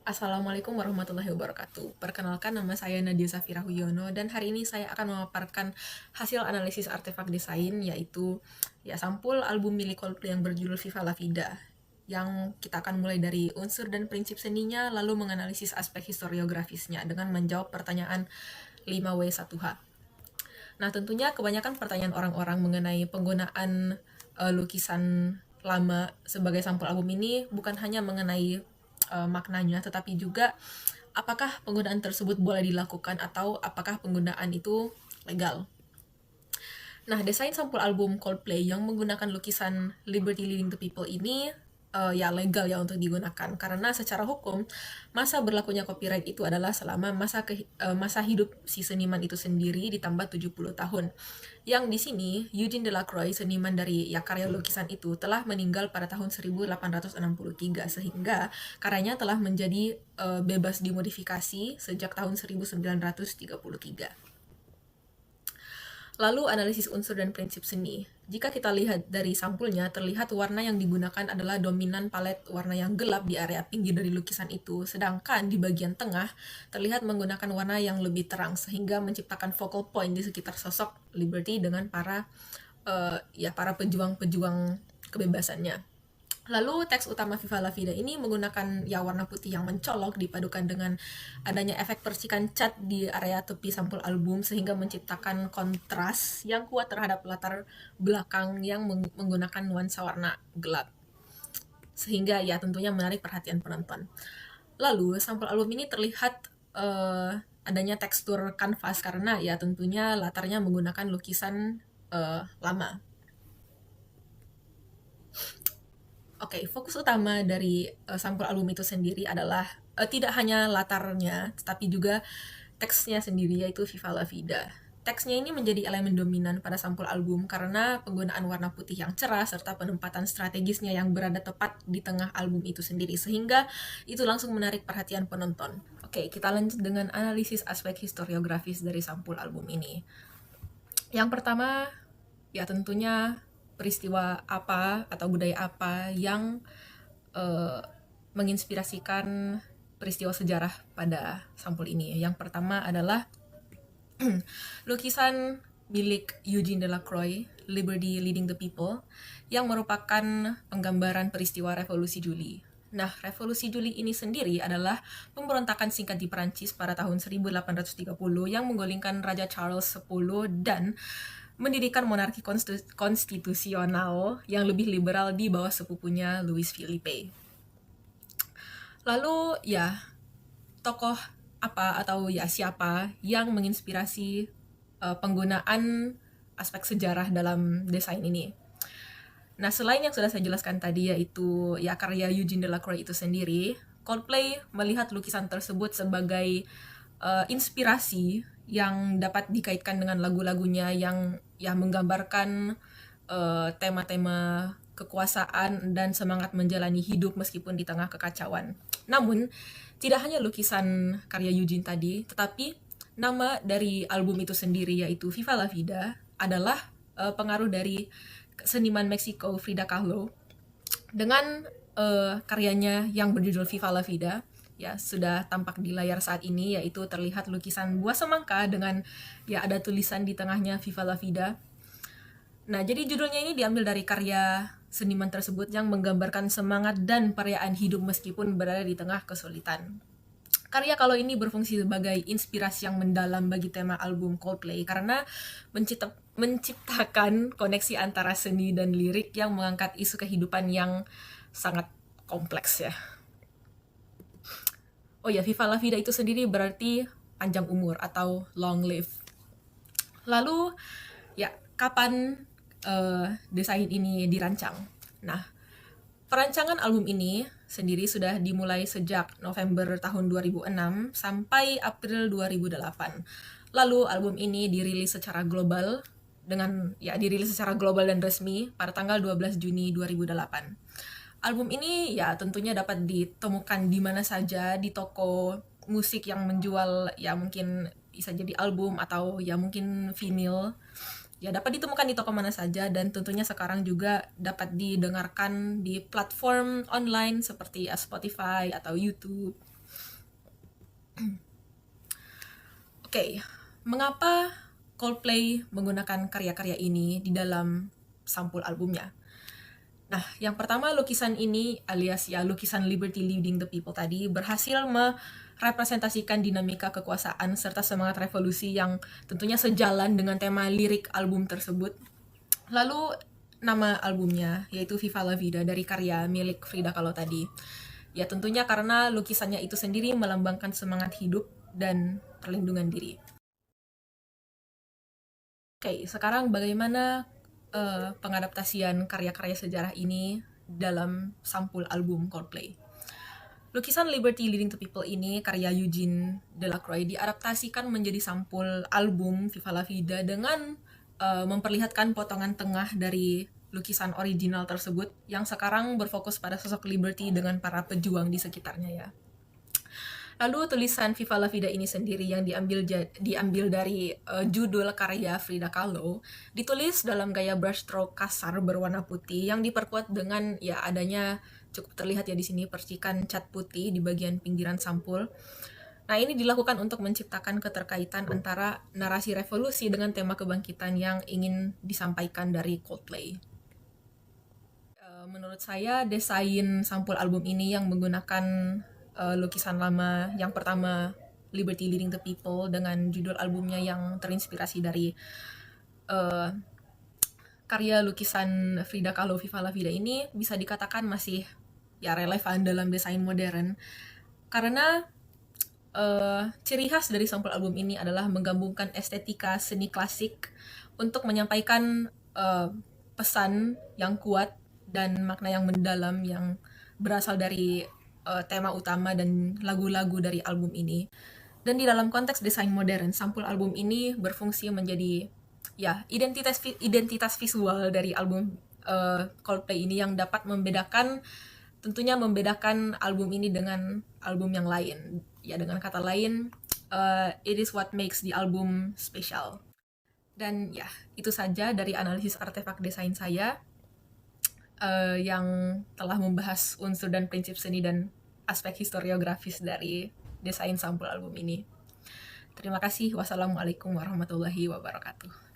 Assalamualaikum warahmatullahi wabarakatuh. Perkenalkan, nama saya Nadia Safira Huyono dan hari ini saya akan memaparkan hasil analisis artefak desain, yaitu sampul album milik Coldplay yang berjudul Viva La Vida, yang kita akan mulai dari unsur dan prinsip seninya, lalu menganalisis aspek historiografisnya dengan menjawab pertanyaan 5W1H. Nah, tentunya kebanyakan pertanyaan orang-orang mengenai penggunaan lukisan lama sebagai sampul album ini bukan hanya mengenai maknanya, tetapi juga apakah penggunaan tersebut boleh dilakukan atau apakah penggunaan itu legal. Nah, desain sampul album Coldplay yang menggunakan lukisan Liberty Leading the People ini legal ya untuk digunakan, karena secara hukum masa berlakunya copyright itu adalah selama masa hidup si seniman itu sendiri ditambah 70 tahun. Yang di sini Eugene Delacroix, seniman dari karya lukisan itu, telah meninggal pada tahun 1863, sehingga karyanya telah menjadi bebas dimodifikasi sejak tahun 1933. Lalu analisis unsur dan prinsip seni. Jika kita lihat dari sampulnya, terlihat warna yang digunakan adalah dominan palet warna yang gelap di area pinggir dari lukisan itu, sedangkan di bagian tengah terlihat menggunakan warna yang lebih terang, sehingga menciptakan focal point di sekitar sosok Liberty dengan para pejuang-pejuang kebebasannya. Lalu teks utama Viva La Vida ini menggunakan warna putih yang mencolok dipadukan dengan adanya efek percikan cat di area tepi sampul album, sehingga menciptakan kontras yang kuat terhadap latar belakang yang menggunakan nuansa warna gelap. Sehingga tentunya menarik perhatian penonton. Lalu sampul album ini terlihat adanya tekstur kanvas karena tentunya latarnya menggunakan lukisan lama. Oke, fokus utama dari sampul album itu sendiri adalah tidak hanya latarnya, tetapi juga teksnya sendiri, yaitu Viva La Vida. Teksnya ini menjadi elemen dominan pada sampul album karena penggunaan warna putih yang cerah serta penempatan strategisnya yang berada tepat di tengah album itu sendiri, sehingga itu langsung menarik perhatian penonton. Oke, kita lanjut dengan analisis aspek historiografis dari sampul album ini. Yang pertama, tentunya peristiwa apa atau budaya apa yang menginspirasikan peristiwa sejarah pada sampul ini. Yang pertama adalah lukisan milik Eugene Delacroix, Liberty Leading the People, yang merupakan penggambaran peristiwa Revolusi Juli. Nah, Revolusi Juli ini sendiri adalah pemberontakan singkat di Perancis pada tahun 1830 yang menggulingkan Raja Charles X dan mendirikan monarki konstitusional yang lebih liberal di bawah sepupunya Louis Philippe. Lalu tokoh apa atau siapa yang menginspirasi penggunaan aspek sejarah dalam desain ini? Nah, selain yang sudah saya jelaskan tadi, yaitu karya Eugene Delacroix itu sendiri, Coldplay melihat lukisan tersebut sebagai inspirasi yang dapat dikaitkan dengan lagu-lagunya yang menggambarkan tema-tema kekuasaan dan semangat menjalani hidup meskipun di tengah kekacauan. Namun, tidak hanya lukisan karya Eugene tadi, tetapi nama dari album itu sendiri, yaitu Viva La Vida, adalah pengaruh dari seniman Meksiko Frida Kahlo dengan karyanya yang berjudul Viva La Vida. Sudah tampak di layar saat ini, yaitu terlihat lukisan buah semangka dengan ada tulisan di tengahnya Viva La Vida. Nah, jadi judulnya ini diambil dari karya seniman tersebut yang menggambarkan semangat dan perayaan hidup meskipun berada di tengah kesulitan. Karya kalau ini berfungsi sebagai inspirasi yang mendalam bagi tema album Coldplay karena menciptakan koneksi antara seni dan lirik yang mengangkat isu kehidupan yang sangat kompleks ya. Viva La Vida itu sendiri berarti panjang umur atau long live. Lalu, kapan desain ini dirancang? Nah, perancangan album ini sendiri sudah dimulai sejak November tahun 2006 sampai April 2008. Lalu album ini dirilis secara global dan resmi pada tanggal 12 Juni 2008. Album ini tentunya dapat ditemukan di mana saja di toko musik yang menjual mungkin bisa jadi album atau mungkin vinyl. Dapat ditemukan di toko mana saja dan tentunya sekarang juga dapat didengarkan di platform online seperti Spotify atau YouTube. Oke, mengapa Coldplay menggunakan karya-karya ini di dalam sampul albumnya? Nah, yang pertama lukisan ini alias ya lukisan Liberty Leading the People tadi berhasil merepresentasikan dinamika kekuasaan serta semangat revolusi yang tentunya sejalan dengan tema lirik album tersebut. Lalu nama albumnya yaitu Viva la Vida dari karya milik Frida Kahlo tadi. Ya tentunya karena lukisannya itu sendiri melambangkan semangat hidup dan perlindungan diri. Oke, sekarang bagaimana pengadaptasian karya-karya sejarah ini dalam sampul album Coldplay? Lukisan Liberty Leading the People ini, karya Eugene Delacroix, diadaptasikan menjadi sampul album Viva la Vida dengan memperlihatkan potongan tengah dari lukisan original tersebut yang sekarang berfokus pada sosok Liberty dengan para pejuang di sekitarnya ya. Lalu tulisan Viva la Vida ini sendiri yang diambil dari judul karya Frida Kahlo ditulis dalam gaya brushstroke kasar berwarna putih yang diperkuat dengan ya adanya cukup terlihat ya di sini percikan cat putih di bagian pinggiran sampul. Nah, ini dilakukan untuk menciptakan keterkaitan antara narasi revolusi dengan tema kebangkitan yang ingin disampaikan dari Coldplay. Menurut saya, desain sampul album ini yang menggunakan lukisan lama yang pertama Liberty Leading the People dengan judul albumnya yang terinspirasi dari karya lukisan Frida Kahlo Viva la Vida ini bisa dikatakan masih ya relevan dalam desain modern karena ciri khas dari sampul album ini adalah menggabungkan estetika seni klasik untuk menyampaikan pesan yang kuat dan makna yang mendalam yang berasal dari tema utama dan lagu-lagu dari album ini. Dan di dalam konteks desain modern, sampul album ini berfungsi menjadi ya identitas visual dari album Coldplay ini yang dapat tentunya membedakan album ini dengan album yang lain. Ya dengan kata lain, it is what makes the album special. Dan ya, itu saja dari analisis artefak desain saya yang telah membahas unsur dan prinsip seni dan aspek historiografis dari desain sampul album ini. Terima kasih. Wassalamualaikum warahmatullahi wabarakatuh.